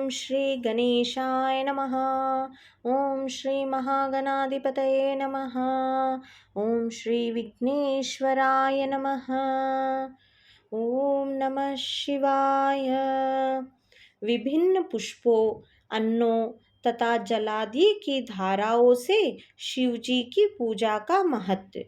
ओम श्री गणेशाय नमः। ओम श्री महागणाधिपतये नमः। ओम श्री विघ्नेश्वराय नमः। ओम नमः शिवाय। विभिन्न पुष्पों, अन्नों तथा जलादि की धाराओं से शिवजी की पूजा का महत्व।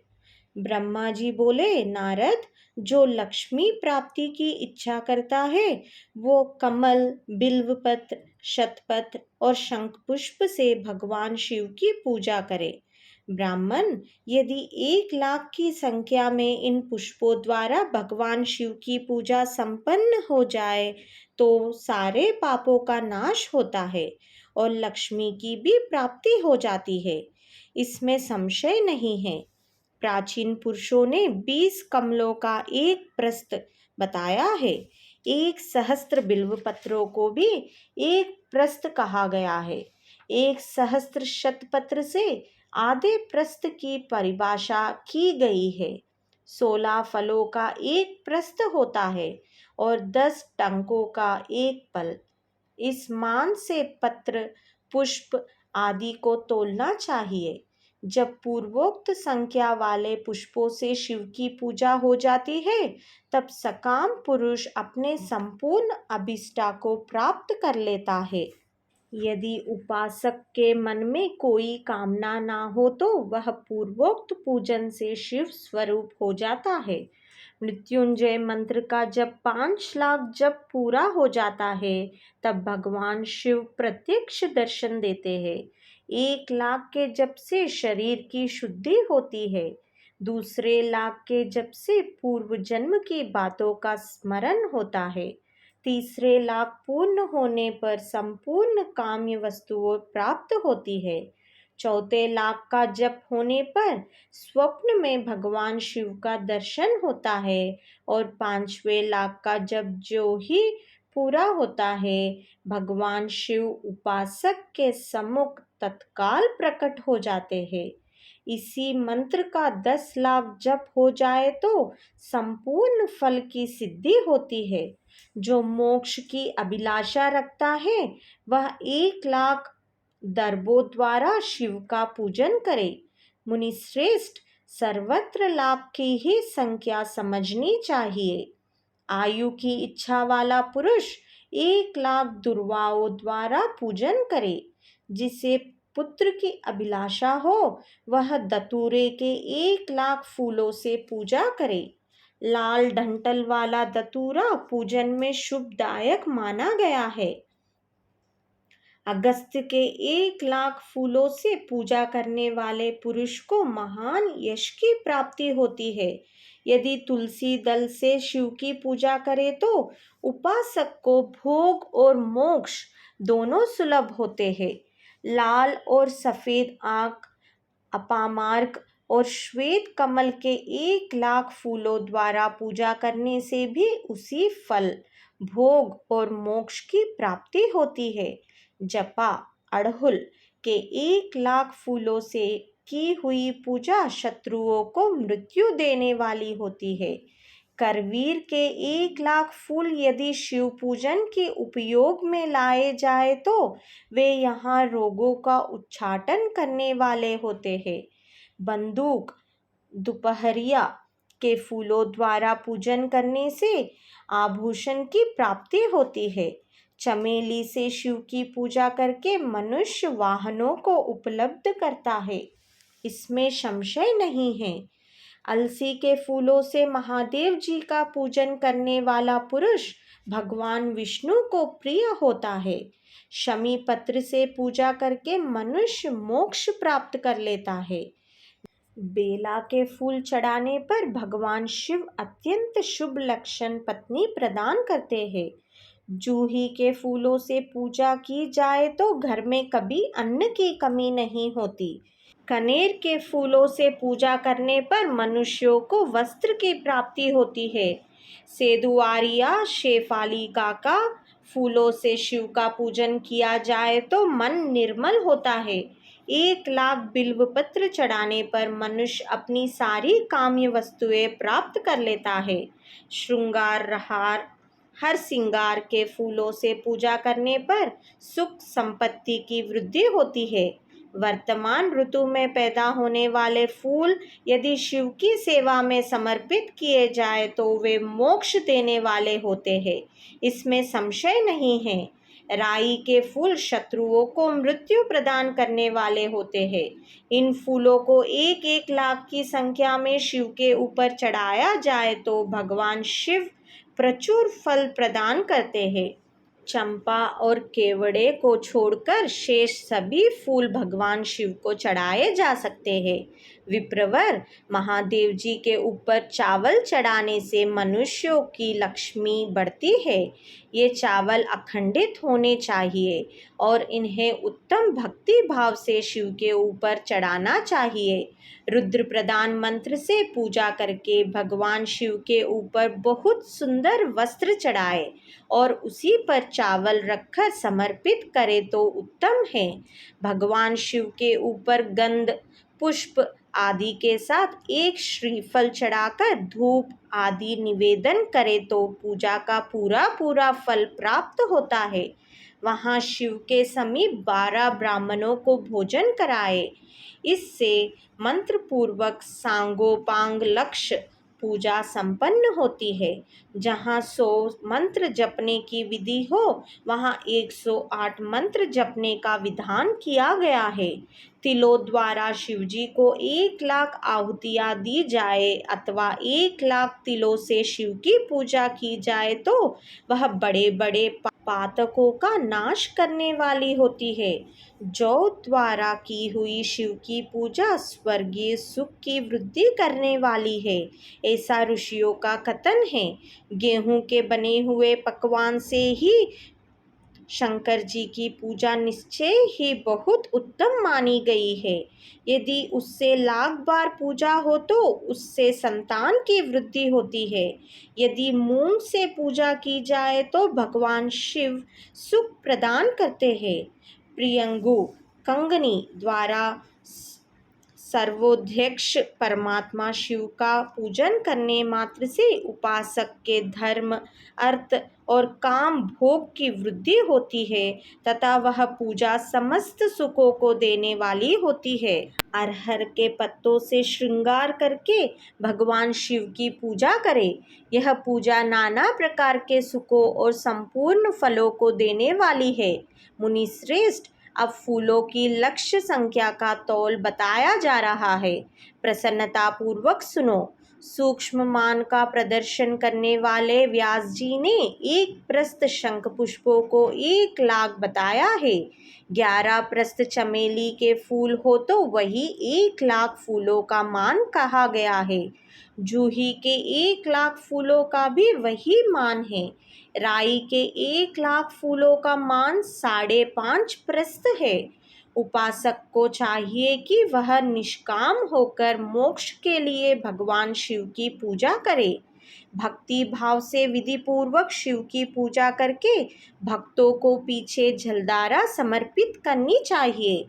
ब्रह्मा जी बोले, नारद, जो लक्ष्मी प्राप्ति की इच्छा करता है वो कमल, बिल्वपत्र, शतपत्र और शंख पुष्प से भगवान शिव की पूजा करे। ब्राह्मण, यदि 1,00,000 की संख्या में इन पुष्पों द्वारा भगवान शिव की पूजा संपन्न हो जाए तो सारे पापों का नाश होता है और लक्ष्मी की भी प्राप्ति हो जाती है। इसमें संशय नहीं है। प्राचीन पुरुषों ने 20 कमलों का एक प्रस्थ बताया है। 1,000 बिल्व पत्रों को भी एक प्रस्थ कहा गया है। 1,000 शतपत्र से आधे प्रस्थ की परिभाषा की गई है। 16 फलों का एक प्रस्थ होता है और 10 टंकों का एक पल। इस मान से पत्र, पुष्प आदि को तोलना चाहिए। जब पूर्वोक्त संख्या वाले पुष्पों से शिव की पूजा हो जाती है तब सकाम पुरुष अपने संपूर्ण अभिष्टा को प्राप्त कर लेता है। यदि उपासक के मन में कोई कामना ना हो तो वह पूर्वोक्त पूजन से शिव स्वरूप हो जाता है। मृत्युंजय मंत्र का जब 5,00,000 जप पूरा हो जाता है तब भगवान शिव प्रत्यक्ष दर्शन देते हैं। 1,00,000 के जप से शरीर की शुद्धि होती है। दूसरे लाख के जप से पूर्व जन्म की बातों का स्मरण होता है। तीसरे लाख पूर्ण होने पर संपूर्ण काम्य वस्तुओं प्राप्त होती है। चौथे लाख का जप होने पर स्वप्न में भगवान शिव का दर्शन होता है और 5वें लाख का जप जो ही पूरा होता है भगवान शिव उपासक के सम्मुख तत्काल प्रकट हो जाते हैं। इसी मंत्र का 10,00,000 जप हो जाए तो संपूर्ण फल की सिद्धि होती है। जो मोक्ष की अभिलाषा रखता है वह 1,00,000 दर्भों द्वारा शिव का पूजन करे। मुनि श्रेष्ठ, सर्वत्र लाभ की ही संख्या समझनी चाहिए। आयु की इच्छा वाला पुरुष 1,00,000 दुर्वाओं द्वारा पूजन करे। जिसे पुत्र की अभिलाषा हो वह दतूरे के 1,00,000 फूलों से पूजा करे। लाल डंठल वाला दतूरा पूजन में शुभदायक माना गया है। अगस्त्य के 1,00,000 फूलों से पूजा करने वाले पुरुष को महान यश की प्राप्ति होती है। यदि तुलसी दल से शिव की पूजा करे तो उपासक को भोग और मोक्ष दोनों सुलभ होते हैं। लाल और सफेद आंख, अपामार्क और श्वेत कमल के 1,00,000 फूलों द्वारा पूजा करने से भी उसी फल, भोग और मोक्ष की प्राप्ति होती है। जपा, अड़हुल के 1,00,000 फूलों से की हुई पूजा शत्रुओं को मृत्यु देने वाली होती है। करवीर के 1,00,000 फूल यदि शिव पूजन के उपयोग में लाए जाए तो वे यहाँ रोगों का उच्चाटन करने वाले होते हैं। बंदूक, दोपहरिया के फूलों द्वारा पूजन करने से आभूषण की प्राप्ति होती है। चमेली से शिव की पूजा करके मनुष्य वाहनों को उपलब्ध करता है, इसमें संशय नहीं है। अलसी के फूलों से महादेव जी का पूजन करने वाला पुरुष भगवान विष्णु को प्रिय होता है। शमी पत्र से पूजा करके मनुष्य मोक्ष प्राप्त कर लेता है। बेला के फूल चढ़ाने पर भगवान शिव अत्यंत शुभ लक्षण पत्नी प्रदान करते हैं। जूही के फूलों से पूजा की जाए तो घर में कभी अन्न की कमी नहीं होती। कनेर के फूलों से पूजा करने पर मनुष्यों को वस्त्र की प्राप्ति होती है। सेदुआरिया शेफालिका का फूलों से शिव का पूजन किया जाए तो मन निर्मल होता है। 1,00,000 बिल्व पत्र चढ़ाने पर मनुष्य अपनी सारी काम्य वस्तुएं प्राप्त कर लेता है। श्रृंगार हार, हर श्रृंगार के फूलों से पूजा करने पर सुख संपत्ति की वृद्धि होती है। वर्तमान ऋतु में पैदा होने वाले फूल यदि शिव की सेवा में समर्पित किए जाए तो वे मोक्ष देने वाले होते हैं, इसमें संशय नहीं है। राई के फूल शत्रुओं को मृत्यु प्रदान करने वाले होते हैं। इन फूलों को 1-1 लाख की संख्या में शिव के ऊपर चढ़ाया जाए तो भगवान शिव प्रचुर फल प्रदान करते हैं। चंपा और केवड़े को छोड़कर शेष सभी फूल भगवान शिव को चढ़ाए जा सकते हैं। विप्रवर, महादेव जी के ऊपर चावल चढ़ाने से मनुष्यों की लक्ष्मी बढ़ती है। ये चावल अखंडित होने चाहिए और इन्हें उत्तम भक्ति भाव से शिव के ऊपर चढ़ाना चाहिए। रुद्र प्रदान मंत्र से पूजा करके भगवान शिव के ऊपर बहुत सुंदर वस्त्र चढ़ाए और उसी पर चावल रखकर समर्पित करे तो उत्तम है। भगवान शिव के ऊपर गंध, पुष्प आदि के साथ एक श्रीफल चढ़ाकर धूप आदि निवेदन करे तो पूजा का पूरा फल प्राप्त होता है। वहाँ शिव के समीप 12 ब्राह्मणों को भोजन कराए। इससे मंत्र पूर्वक सांगोपांग लक्ष्य पूजा संपन्न होती है। जहाँ 100 मंत्र जपने की विधि हो वहाँ 108 मंत्र जपने का विधान किया गया है। तिलों द्वारा शिवजी को 1 लाख आहुतियाँ दी जाए अथवा 1 लाख तिलों से शिव की पूजा की जाए तो वह बड़े बड़े पातकों का नाश करने वाली होती है। जौ द्वारा की हुई शिव की पूजा स्वर्गीय सुख की वृद्धि करने वाली है, ऐसा ऋषियों का कथन है। गेहूं के बने हुए पकवान से ही शंकर जी की पूजा निश्चय ही बहुत उत्तम मानी गई है। यदि उससे लाख बार पूजा हो तो उससे संतान की वृद्धि होती है। यदि मूंग से पूजा की जाए तो भगवान शिव सुख प्रदान करते हैं। प्रियंगु कंगनी द्वारा सर्वोध्यक्ष परमात्मा शिव का पूजन करने मात्र से उपासक के धर्म, अर्थ और काम भोग की वृद्धि होती है तथा वह पूजा समस्त सुखों को देने वाली होती है। अरहर के पत्तों से श्रृंगार करके भगवान शिव की पूजा करें। यह पूजा नाना प्रकार के सुखों और संपूर्ण फलों को देने वाली है। मुनि श्रेष्ठ, अब फूलों की लक्ष्य संख्या का तौल बताया जा रहा है, प्रसन्नता पूर्वक सुनो। सूक्ष्म मान का प्रदर्शन करने वाले व्यास जी ने एक प्रस्त शंख पुष्पों को 1 लाख बताया है। 11 प्रस्त चमेली के फूल हो तो वही 1 लाख फूलों का मान कहा गया है। जूही के 1 लाख फूलों का भी वही मान है। राई के 1 लाख फूलों का मान 5.5 प्रस्त है। उपासक को चाहिए कि वह निष्काम होकर मोक्ष के लिए भगवान शिव की पूजा करे। भक्ति भाव से विधि पूर्वक शिव की पूजा करके भक्तों को पीछे जलधारा समर्पित करनी चाहिए।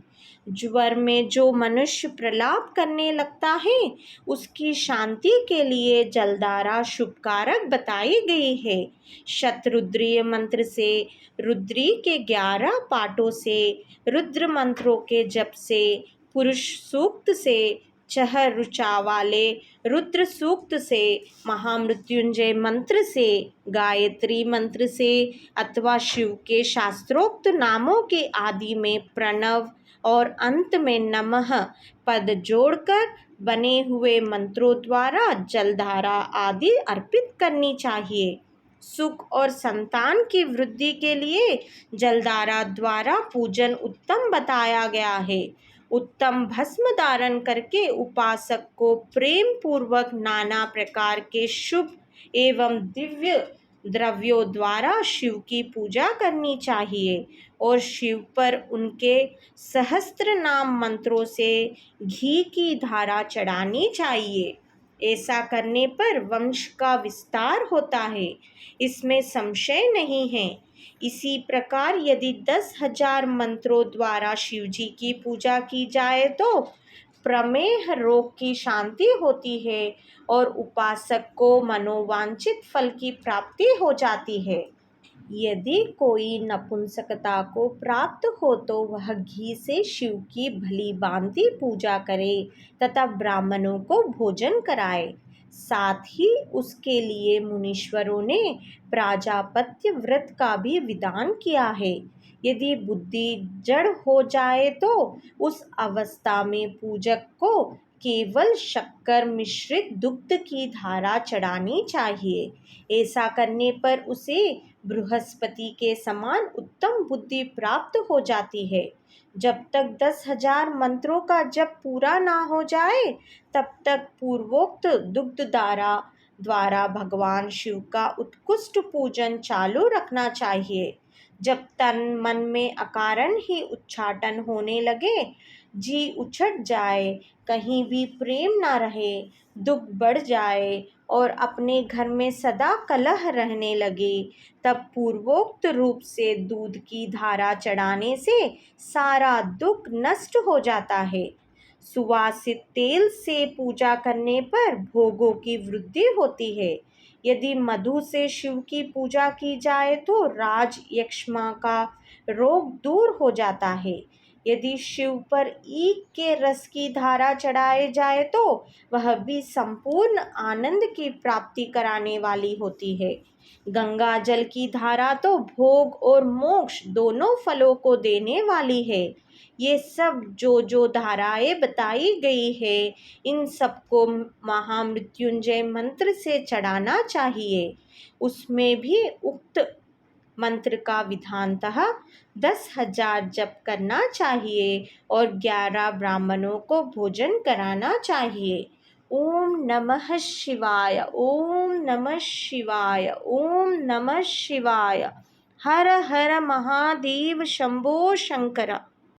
ज्वर में जो मनुष्य प्रलाप करने लगता है उसकी शांति के लिए जलधारा शुभकारक बताई गई है। शतरुद्रीय मंत्र से, रुद्री के 11 पाठों से, रुद्र मंत्रों के जप से, पुरुष सूक्त से, चह ऋचा वाले रुद्र सूक्त से, महामृत्युंजय मंत्र से, गायत्री मंत्र से अथवा शिव के शास्त्रोक्त नामों के आदि में प्रणव और अंत में नमः पद जोड़कर बने हुए मंत्रों द्वारा जलधारा आदि अर्पित करनी चाहिए। सुख और संतान की वृद्धि के लिए जलधारा द्वारा पूजन उत्तम बताया गया है। उत्तम भस्म धारण करके उपासक को प्रेम पूर्वक नाना प्रकार के शुभ एवं दिव्य द्रव्यों द्वारा शिव की पूजा करनी चाहिए और शिव पर उनके सहस्त्र नाम मंत्रों से घी की धारा चढ़ानी चाहिए। ऐसा करने पर वंश का विस्तार होता है, इसमें संशय नहीं है। इसी प्रकार यदि 10,000 मंत्रों द्वारा शिव जी की पूजा की जाए तो प्रमेह रोग की शांति होती है और उपासक को मनोवांछित फल की प्राप्ति हो जाती है। यदि कोई नपुंसकता को प्राप्त हो तो वह घी से शिव की भली भांति पूजा करे तथा ब्राह्मणों को भोजन कराए। साथ ही उसके लिए मुनीश्वरों ने प्राजापत्य व्रत का भी विधान किया है। यदि बुद्धि जड़ हो जाए तो उस अवस्था में पूजक को केवल शक्कर मिश्रित दुग्ध की धारा चढ़ानी चाहिए। ऐसा करने पर उसे बृहस्पति के समान उत्तम बुद्धि प्राप्त हो जाती है। जब तक 10,000 मंत्रों का जप पूरा ना हो जाए तब तक पूर्वोक्त दुग्ध धारा द्वारा भगवान शिव का उत्कृष्ट पूजन चालू रखना चाहिए। जब तन मन में अकारण ही उच्चाटन होने लगे, जी उछट जाए, कहीं भी प्रेम ना रहे, दुख बढ़ जाए और अपने घर में सदा कलह रहने लगे, तब पूर्वोक्त रूप से दूध की धारा चढ़ाने से सारा दुख नष्ट हो जाता है। सुवासित तेल से पूजा करने पर भोगों की वृद्धि होती है। यदि मधु से शिव की पूजा की जाए तो राज यक्ष्मा का रोग दूर हो जाता है। यदि शिव पर ईख के रस की धारा चढ़ाए जाए तो वह भी संपूर्ण आनंद की प्राप्ति कराने वाली होती है। गंगा जल की धारा तो भोग और मोक्ष दोनों फलों को देने वाली है। ये सब जो धाराएं बताई गई है, इन सबको महामृत्युंजय मंत्र से चढ़ाना चाहिए। उसमें भी उक्त मंत्र का विधानतः 10,000 जप करना चाहिए और 11 ब्राह्मणों को भोजन कराना चाहिए। ओम नमः शिवाय, ओम नमः शिवाय, ओम नमः शिवाय। हर हर महादेव शंभो शंकर।